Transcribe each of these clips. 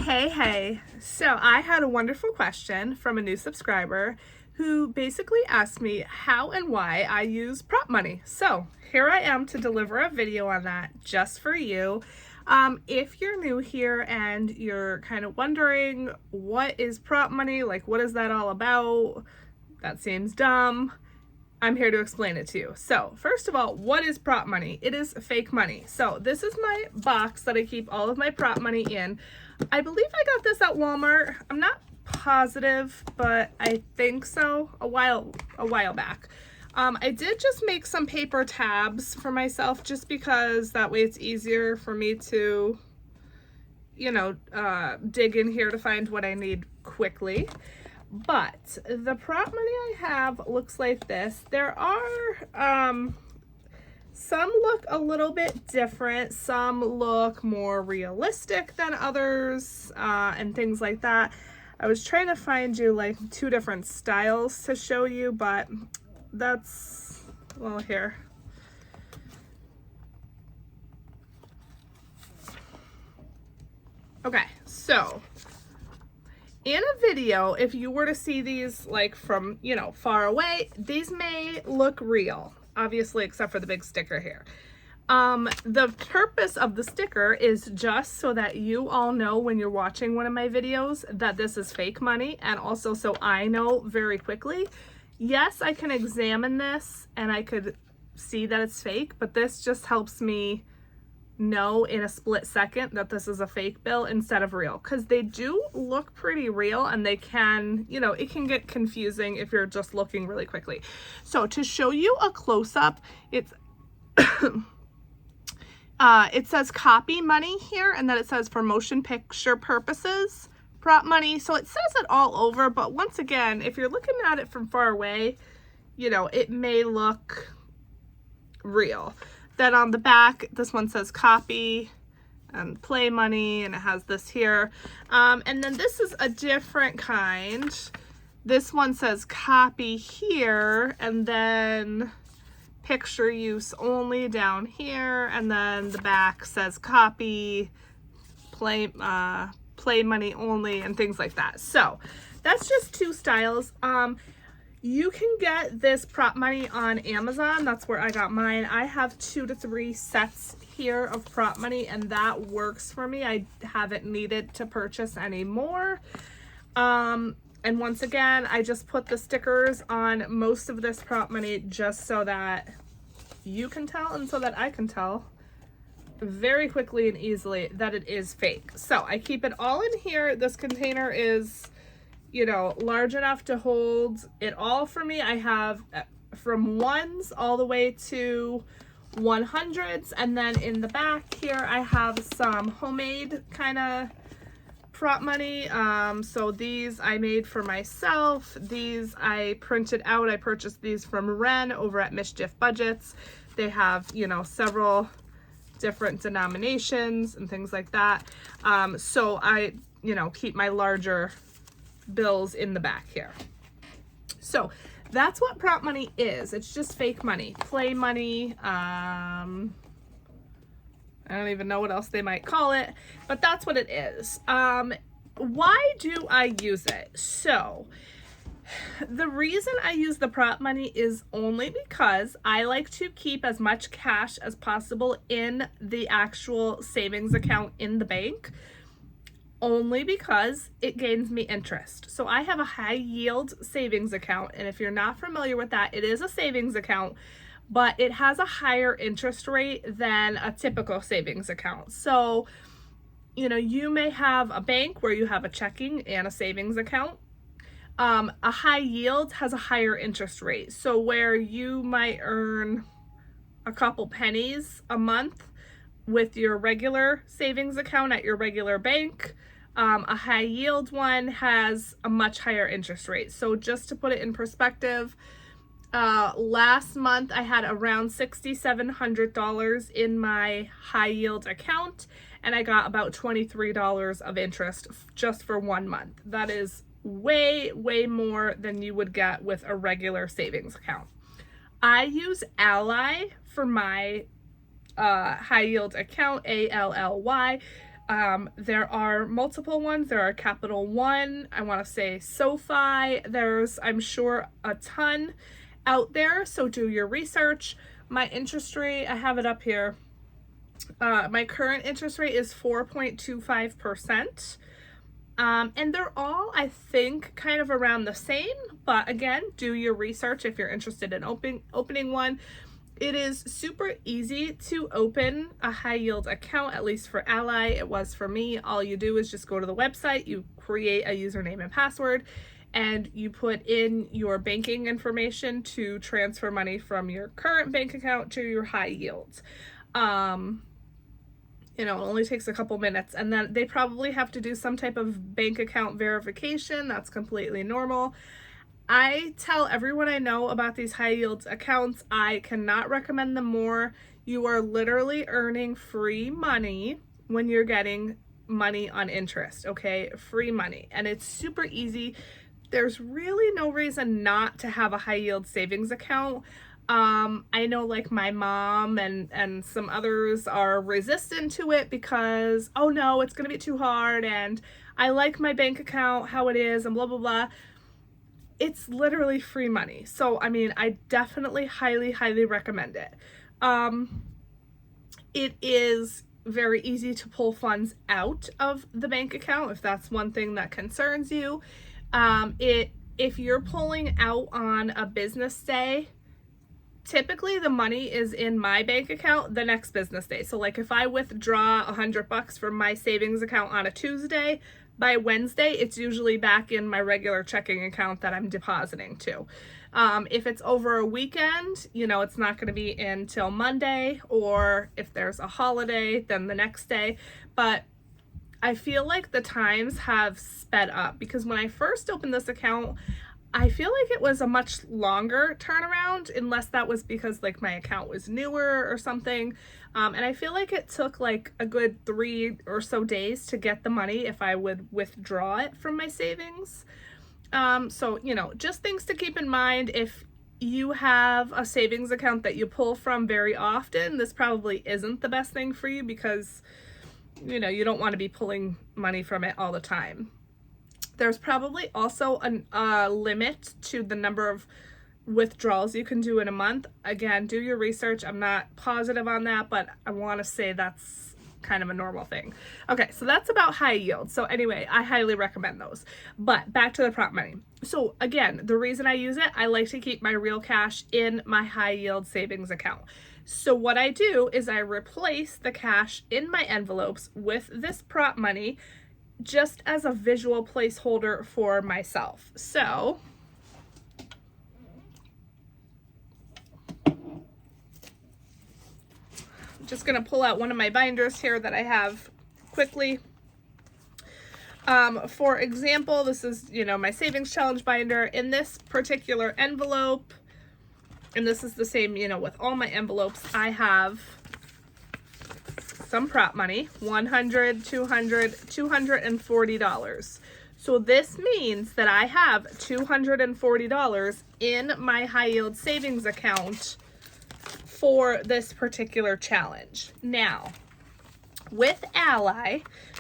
Hey. So I had a wonderful question from a new subscriber who basically asked me how and why I use prop money. So here I am to deliver a video on that just for you. If you're new here and you're kind of wondering what is prop money, like what is that all about? That seems dumb. I'm here to explain it to you. So first of all, what is prop money? It is fake money. So this is my box that I keep all of my prop money in. I believe I got this at Walmart. I'm not positive, but I think so, a while back. I did just make some paper tabs for myself just because that way it's easier for me to, dig in here to find what I need quickly. But the prop money I have looks like this. There are some look a little bit different, some look more realistic than others, and things like that. I was trying to find you like two different styles to show you, but that's, well, here. Okay, so in a video, if you were to see these like from, far away, these may look real, obviously, except for the big sticker here. The purpose of the sticker is just so that you all know when you're watching one of my videos that this is fake money, and also so I know very quickly. Yes, I can examine this and I could see that it's fake, but this just helps me know in a split second that this is a fake bill instead of real, because they do look pretty real and they can, it can get confusing if you're just looking really quickly. So to show you a close-up, it's it says copy money here, and then it says for motion picture purposes, prop money. So it says it all over, but once again, if you're looking at it from far away, it may look real. Then on the back, this one says copy and play money, and it has this here. And then this is a different kind. This one says copy here, and then picture use only down here, and then the back says copy, play money only, and things like that. So that's just two styles. You can get this prop money on Amazon. That's where I got mine. I have 2 to 3 sets here of prop money, and that works for me. I haven't needed to purchase any more. And once again, I just put the stickers on most of this prop money just so that you can tell and so that I can tell very quickly and easily that it is fake. So I keep it all in here. This container is large enough to hold it all for me. I have from ones all the way to 100s, and then in the back here I have some homemade kind of prop money. So these I made for myself. These I printed out. I purchased these from Ren over at Mischief Budgets. They have, several different denominations and things like that. So I, keep my larger bills in the back here. So that's what prop money is. It's just fake money, play money. I don't even know what else they might call it, but that's what it is. Why do I use it? So the reason I use the prop money is only because I like to keep as much cash as possible in the actual savings account in the bank, only because it gains me interest. So I have a high yield savings account, and if you're not familiar with that, it is a savings account, but it has a higher interest rate than a typical savings account. So, you may have a bank where you have a checking and a savings account. A high yield has a higher interest rate. So where you might earn a couple pennies a month with your regular savings account at your regular bank, a high yield one has a much higher interest rate. So just to put it in perspective, last month I had around $6,700 in my high yield account, and I got about $23 of interest just for 1 month. That is way more than you would get with a regular savings account. I use Ally for my high yield account, ALLY. There are multiple ones. There are Capital One, I want to say SoFi. There's, I'm sure, a ton out there, so do your research. My interest rate, I have it up here. My current interest rate is 4.25%. And they're all, I think, kind of around the same, but again, do your research if you're interested in opening one. It is super easy to open a high yield account, at least for Ally. It was for me. All you do is just go to the website, you create a username and password, and you put in your banking information to transfer money from your current bank account to your high yield. You know, it only takes a couple minutes, and then they probably have to do some type of bank account verification. That's completely normal. I tell everyone I know about these high yield accounts, I cannot recommend them more. You are literally earning free money when you're getting money on interest, okay? Free money. And it's super easy. There's really no reason not to have a high yield savings account. I know like my mom and some others are resistant to it because, oh no, it's gonna be too hard and I like my bank account how it is and blah, blah, blah. It's literally free money. So, I mean, I definitely highly, highly recommend it. It is very easy to pull funds out of the bank account if that's one thing that concerns you. If you're pulling out on a business day, typically the money is in my bank account the next business day. So like if I withdraw $100 from my savings account on a Tuesday, by Wednesday, it's usually back in my regular checking account that I'm depositing to. If it's over a weekend, you know, it's not going to be until Monday, or if there's a holiday, then the next day. But I feel like the times have sped up because when I first opened this account, I feel like it was a much longer turnaround, unless that was because like my account was newer or something. And I feel like it took like a good 3 or so days to get the money if I would withdraw it from my savings. So, you know, just things to keep in mind. If you have a savings account that you pull from very often, this probably isn't the best thing for you because, you know, you don't want to be pulling money from it all the time. There's probably also a limit to the number of withdrawals you can do in a month. Again, do your research. I'm not positive on that, but I want to say that's kind of a normal thing. Okay, so that's about high yield. So anyway, I highly recommend those. But back to the prop money. So again, the reason I use it, I like to keep my real cash in my high yield savings account. So what I do is I replace the cash in my envelopes with this prop money just as a visual placeholder for myself. So I'm just gonna pull out one of my binders here that I have quickly. For example, this is, you know, my savings challenge binder. In this particular envelope, and this is the same, you know, with all my envelopes, I have some prop money, $100, $200, $240. So this means that I have $240 in my high yield savings account for this particular challenge. Now, with Ally,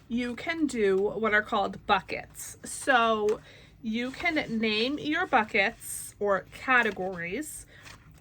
you can do what are called buckets. So you can name your buckets or categories.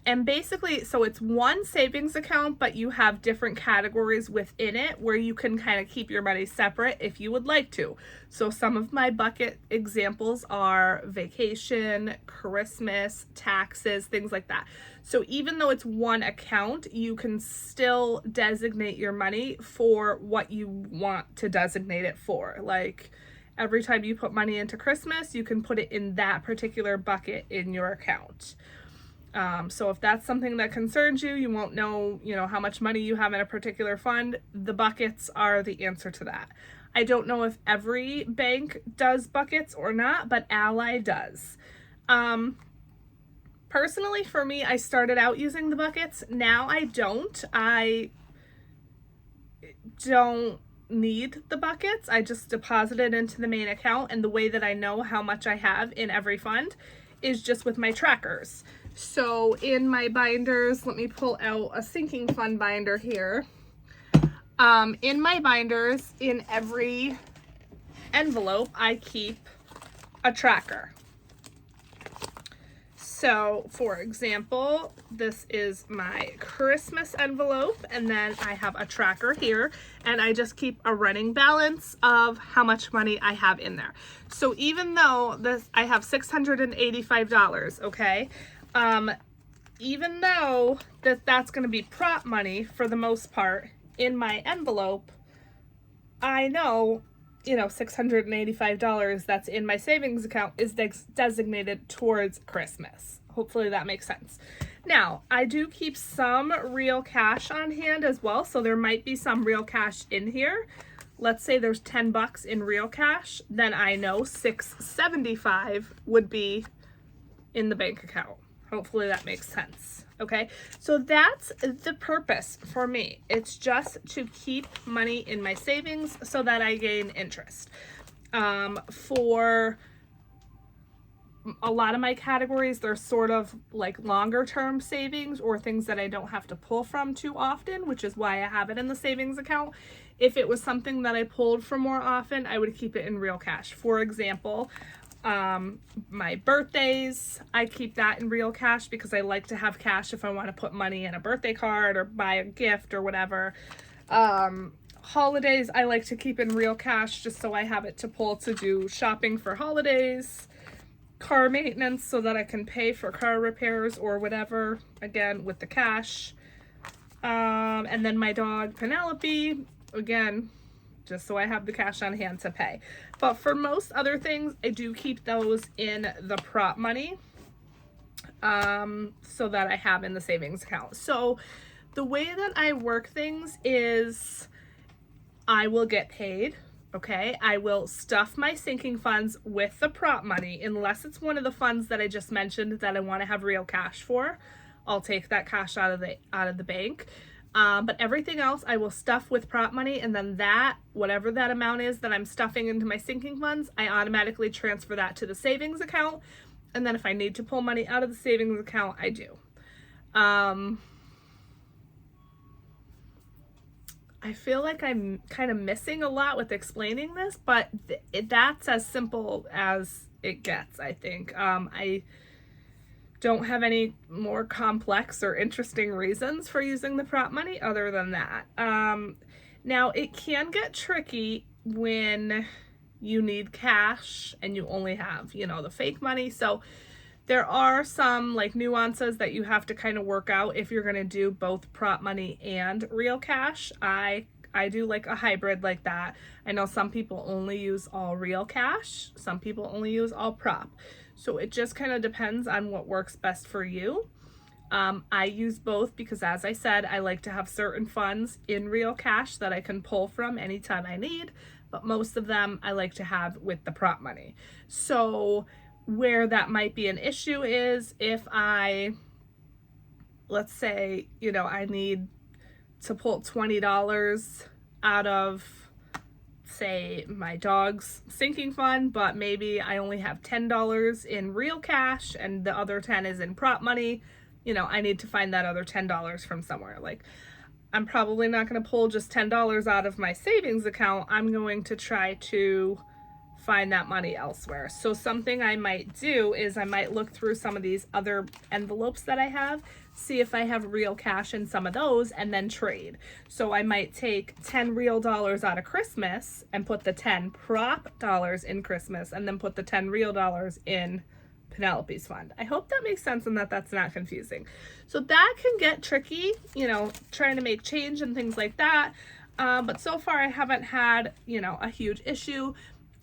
And basically, so it's one savings account, but you have different categories within it where you can kind of keep your money separate if you would like to. So some of my bucket examples are vacation, Christmas, taxes, things like that. So even though it's one account, you can still designate your money for what you want to designate it for. Like every time you put money into Christmas, you can put it in that particular bucket in your account. So if that's something that concerns you, you won't know, you know, how much money you have in a particular fund, the buckets are the answer to that. I don't know if every bank does buckets or not, but Ally does. Personally, for me, I started out using the buckets. Now I don't. I don't need the buckets. I just deposit it into the main account, and the way that I know how much I have in every fund is just with my trackers. So in my binders, let me pull out a sinking fund binder here. In my binders, in every envelope, I keep a tracker. So, for example, this is my Christmas envelope, and then I have a tracker here, and I just keep a running balance of how much money I have in there. So even though I have $685, okay, even though that's going to be prop money for the most part in my envelope, I know, you know, $685 that's in my savings account is designated towards Christmas. Hopefully that makes sense. Now, I do keep some real cash on hand as well, so there might be some real cash in here. Let's say there's 10 bucks in real cash, then I know $675 would be in the bank account. Hopefully that makes sense. Okay, so that's the purpose for me. It's just to keep money in my savings so that I gain interest. For a lot of my categories, they're sort of like longer term savings or things that I don't have to pull from too often, which is why I have it in the savings account. If it was something that I pulled from more often, I would keep it in real cash. For example, my birthdays, I keep that in real cash because I like to have cash if I want to put money in a birthday card or buy a gift or whatever. Holidays, I like to keep in real cash just so I have it to pull to do shopping for holidays. Car maintenance so that I can pay for car repairs or whatever, again, with the cash. And then my dog, Penelope, again, just so I have the cash on hand to pay. But for most other things, I do keep those in the prop money so that I have in the savings account. So the way that I work things is I will get paid, okay? I will stuff my sinking funds with the prop money unless it's one of the funds that I just mentioned that I want to have real cash for. I'll take that cash out of the bank. But everything else I will stuff with prop money, and then that, whatever that amount is that I'm stuffing into my sinking funds, I automatically transfer that to the savings account. And then if I need to pull money out of the savings account, I do. I feel like I'm kind of missing a lot with explaining this, but that's as simple as it gets, I think. I don't have any more complex or interesting reasons for using the prop money other than that. Now, it can get tricky when you need cash and you only have, you know, the fake money. So there are some like nuances that you have to kind of work out if you're going to do both prop money and real cash. I do like a hybrid like that. I know some people only use all real cash. Some people only use all prop. So it just kind of depends on what works best for you. I use both because, as I said, I like to have certain funds in real cash that I can pull from anytime I need, but most of them I like to have with the prop money. So where that might be an issue is if let's say, you know, I need to pull $20 out of, say, my dog's sinking fund, but maybe I only have $10 in real cash and the other 10 is in prop money. You know, I need to find that other $10 from somewhere. Like, I'm probably not going to pull just $10 out of my savings account. I'm going to try to find that money elsewhere. So something I might do is I might look through some of these other envelopes that I have, see if I have real cash in some of those, and then trade. So I might take 10 real dollars out of Christmas and put the 10 prop dollars in Christmas, and then put the 10 real dollars in Penelope's fund. I hope that makes sense and that that's not confusing. So that can get tricky, you know, trying to make change and things like that. But so far I haven't had, you know, a huge issue.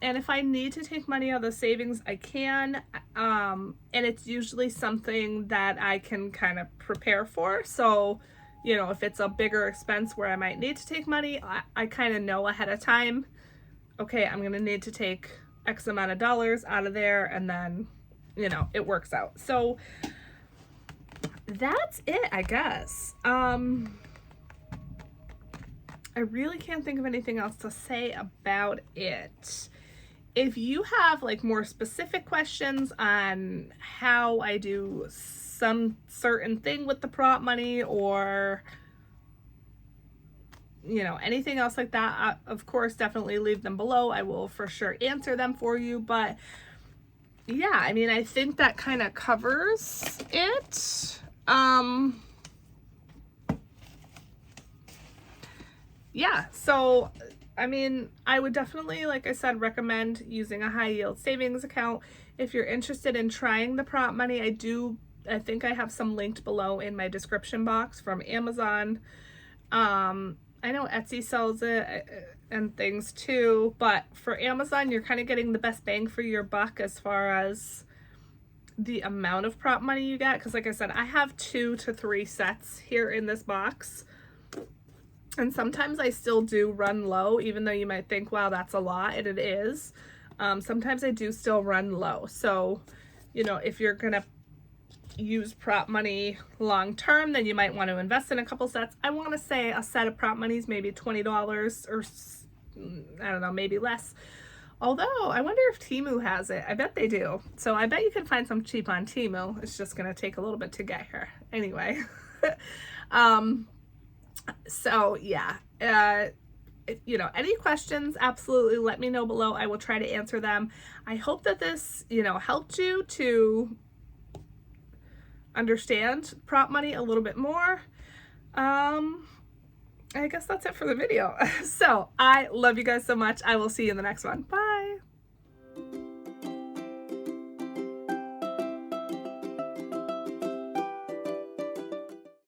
And if I need to take money out of the savings, I can. And it's usually something that I can kind of prepare for. So, you know, if it's a bigger expense where I might need to take money, I kind of know ahead of time, okay, I'm going to need to take X amount of dollars out of there, and then, you know, it works out. So that's it, I guess. I really can't think of anything else to say about it. If you have like more specific questions on how I do some certain thing with the prop money, or you know, anything else like that, of course, definitely leave them below. I will for sure answer them for you. But yeah, I mean, I think that kind of covers it. Yeah, so I mean, I would definitely, like I said, recommend using a high yield savings account. If you're interested in trying the prop money, I think I have some linked below in my description box from Amazon. I know Etsy sells it and things too, but for Amazon, you're kind of getting the best bang for your buck as far as the amount of prop money you get. Because like I said, I have 2 to 3 sets here in this box. And sometimes I still do run low, even though you might think, wow, that's a lot, and it is. Sometimes I do still run low. So, you know, if you're going to use prop money long term, then you might want to invest in a couple sets. I want to say a set of prop money is maybe $20 or I don't know, maybe less. Although I wonder if Temu has it. I bet they do. So I bet you can find some cheap on Temu. It's just going to take a little bit to get here. Anyway. So yeah, you know, any questions, absolutely let me know below. I will try to answer them. I hope that this, you know, helped you to understand prop money a little bit more. I guess that's it for the video. So I love you guys so much. I will see you in the next one. Bye.